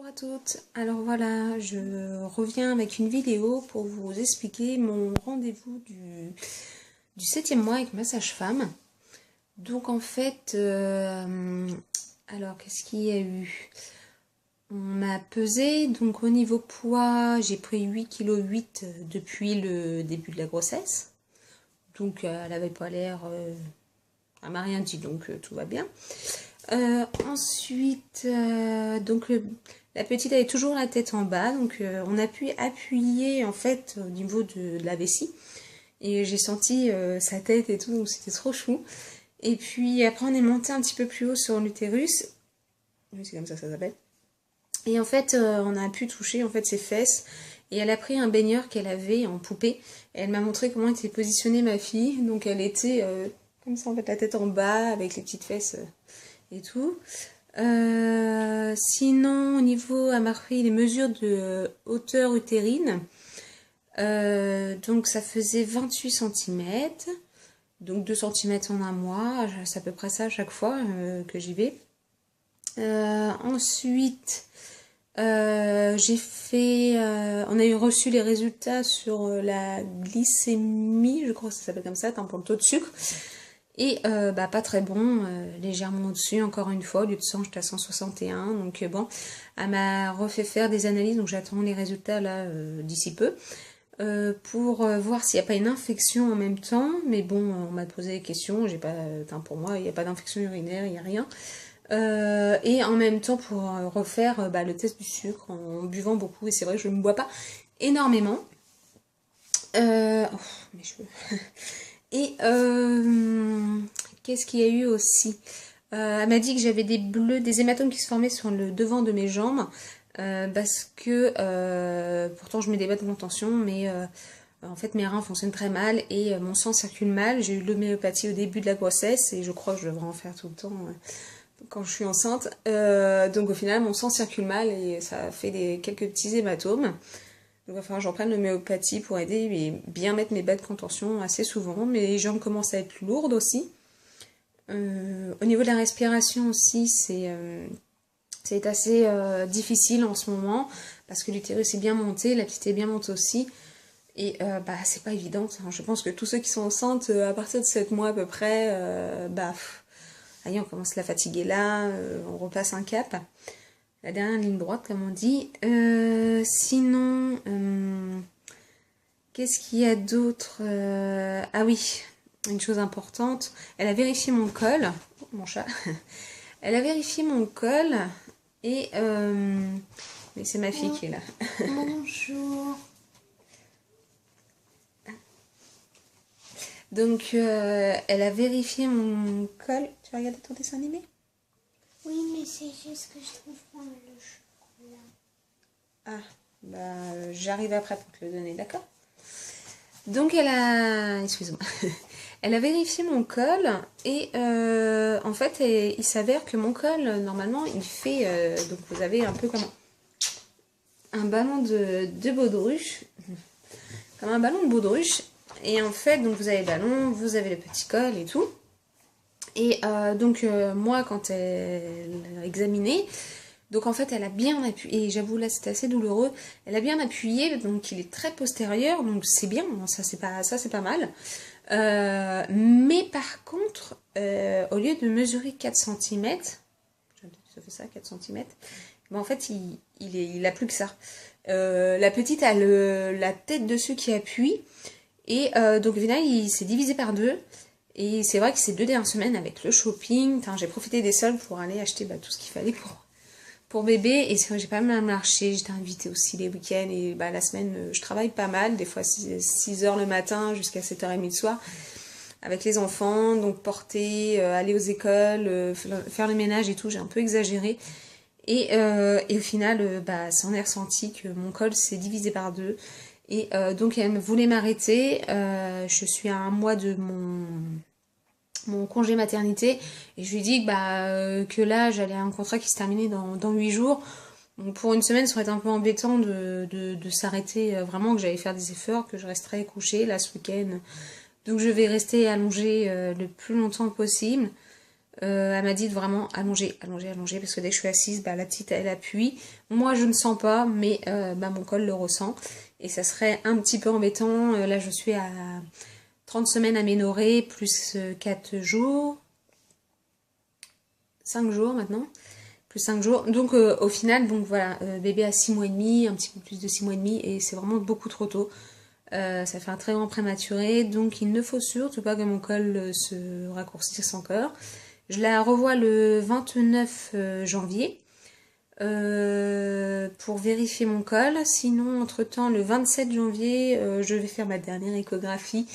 Bonjour à toutes, alors voilà, je reviens avec une vidéo pour vous expliquer mon rendez-vous du 7e mois avec ma sage-femme. Donc en fait, alors qu'est-ce qu'il y a eu? On m'a pesé, donc au niveau poids, j'ai pris 8,8 kg depuis le début de la grossesse. Donc elle n'avait pas l'air, elle m'a rien dit, donc tout va bien. Ensuite, donc la petite avait toujours la tête en bas, donc on a pu appuyer en fait au niveau de la vessie et j'ai senti sa tête et tout, donc c'était trop chou. Et puis après on est monté un petit peu plus haut sur l'utérus, oui, c'est comme ça que ça s'appelle. Et en fait on a pu toucher en fait ses fesses et elle a pris un baigneur qu'elle avait en poupée et elle m'a montré comment était positionnée ma fille, donc elle était comme ça en fait la tête en bas avec les petites fesses et tout. Sinon, au niveau, elle m'a repris les mesures de hauteur utérine. Donc, ça faisait 28 cm. Donc, 2 cm en un mois. C'est à peu près ça à chaque fois que j'y vais. Ensuite, j'ai fait... on a eu reçu les résultats sur la glycémie, je crois que ça s'appelle comme ça, pour le taux de sucre. Et pas très bon, légèrement au-dessus, encore une fois, au lieu de 100, j'étais à 161, donc bon, elle m'a refait faire des analyses, donc j'attends les résultats là d'ici peu, pour voir s'il n'y a pas une infection en même temps, mais bon, on m'a posé des questions, j'ai pas, pour moi, il n'y a pas d'infection urinaire, il n'y a rien, et en même temps pour refaire le test du sucre en buvant beaucoup, et c'est vrai que je ne bois pas énormément, oh, mes cheveux... Et qu'est-ce qu'il y a eu aussi? Elle m'a dit que j'avais des bleus, des hématomes qui se formaient sur le devant de mes jambes. Parce que pourtant je mets des bas de contention, mais en fait mes reins fonctionnent très mal et mon sang circule mal. J'ai eu l'homéopathie au début de la grossesse et je crois que je devrais en faire tout le temps quand je suis enceinte. Donc au final mon sang circule mal et ça fait quelques petits hématomes. Donc il va falloir que j'en prenne l'homéopathie pour aider et bien mettre mes bas de contention assez souvent. Mes jambes commencent à être lourdes aussi. Au niveau de la respiration aussi, c'est assez difficile en ce moment parce que l'utérus est bien monté, la petite est bien montée aussi. Et c'est pas évident. Je pense que tous ceux qui sont enceintes à partir de 7 mois à peu près, allez, on commence à la fatiguer là, on repasse un cap. La dernière ligne droite, comme on dit. Sinon, qu'est-ce qu'il y a d'autre? Ah oui, une chose importante. Elle a vérifié mon col. Oh, mon chat. Elle a vérifié mon col. Et... mais c'est ma fille qui est là. Bonjour. Donc, elle a vérifié mon col. Tu vas regarder ton dessin animé? Oui, mais c'est juste que je trouve pas le chocolat. Ah, j'arrive après pour te le donner, d'accord? Donc elle a... Excuse-moi. Elle a vérifié mon col et en fait il s'avère que mon col normalement il fait... donc vous avez un peu comme un ballon de baudruche. Comme un ballon de baudruche. Et en fait donc vous avez le ballon, vous avez le petit col et tout. Et donc moi quand elle a examiné... Donc en fait elle a bien appuyé, et j'avoue là c'était assez douloureux, elle a bien appuyé, donc il est très postérieur, donc c'est bien, ça c'est pas mal. Mais par contre, au lieu de mesurer 4 cm, ça fait ça, 4 cm, en fait il a plus que ça. La petite a la tête dessus qui appuie, et donc au final il s'est divisé par deux. Et c'est vrai que ces 2 dernières semaines avec le shopping, j'ai profité des soldes pour aller acheter tout ce qu'il fallait pour bébé, et c'est vrai que j'ai pas mal marché, j'étais invitée aussi les week-ends, et la semaine je travaille pas mal, des fois 6h le matin jusqu'à 7h30 le soir, avec les enfants, donc porter, aller aux écoles, faire le ménage et tout, j'ai un peu exagéré, et au final, ça en est ressenti que mon col s'est divisé par deux, et donc elle voulait m'arrêter, je suis à 1 mois de mon congé maternité et je lui dis que là j'allais à un contrat qui se terminait dans 8 jours. Donc pour une semaine ça aurait été un peu embêtant de s'arrêter, vraiment que j'allais faire des efforts, que je resterais couchée là ce week-end. Donc je vais rester allongée le plus longtemps possible. Elle m'a dit de vraiment allonger, allonger, allonger, parce que dès que je suis assise, bah, la petite elle appuie. Moi je ne sens pas, mais bah, mon col le ressent. Et ça serait un petit peu embêtant. Là je suis à 30 semaines aménorrhée, plus 4 jours. 5 jours maintenant. Plus 5 jours. Donc au final, donc voilà, bébé a 6 mois et demi, un petit peu plus de 6 mois et demi, et c'est vraiment beaucoup trop tôt. Ça fait un très grand prématuré, donc il ne faut surtout pas que mon col se raccourcisse encore. Je la revois le 29 janvier pour vérifier mon col. Sinon, entre-temps, le 27 janvier, je vais faire ma dernière échographie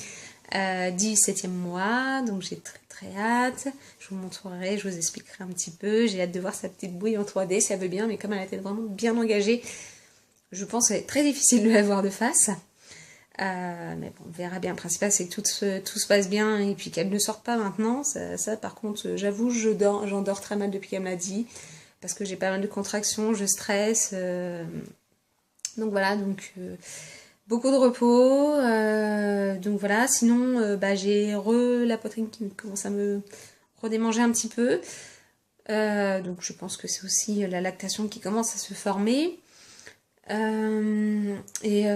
du 7e mois. Donc j'ai très très hâte. Je vous montrerai, je vous expliquerai un petit peu. J'ai hâte de voir sa petite bouille en 3D si elle veut bien, mais comme elle a été vraiment bien engagée, je pense que ça va être très difficile de la voir de face. Mais bon, on verra bien. Le principal, c'est que tout se passe bien et puis qu'elle ne sorte pas maintenant. Ça par contre, j'avoue, j'en dors très mal depuis qu'elle me l'a dit. Parce que j'ai pas mal de contractions, je stresse. Donc voilà, donc beaucoup de repos. Donc voilà, sinon, bah, j'ai la poitrine qui commence à me redémanger un petit peu. Donc je pense que c'est aussi la lactation qui commence à se former.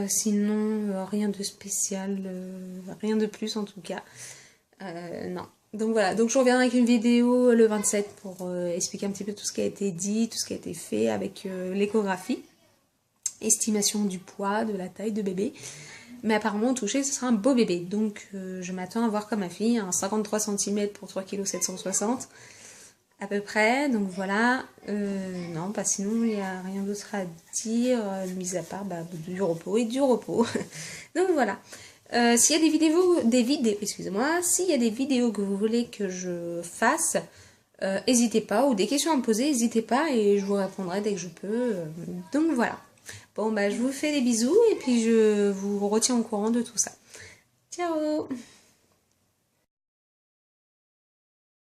Sinon, rien de spécial, rien de plus en tout cas. Non. Donc voilà, donc je reviendrai avec une vidéo le 27 pour expliquer un petit peu tout ce qui a été dit, tout ce qui a été fait avec l'échographie, estimation du poids, de la taille de bébé. Mais apparemment au toucher ce sera un beau bébé, donc je m'attends à voir comme ma fille, un 53 cm pour 3,760 kg. À peu près, donc voilà. Non, pas sinon, il n'y a rien d'autre à dire, mis à part bah, du repos et du repos. Donc voilà. S'il y a des vidéos, excusez-moi, s'il y a des vidéos que vous voulez que je fasse, n'hésitez pas, ou des questions à me poser, n'hésitez pas, et je vous répondrai dès que je peux. Donc voilà. Bon, bah je vous fais des bisous, et puis je vous retiens au courant de tout ça. Ciao!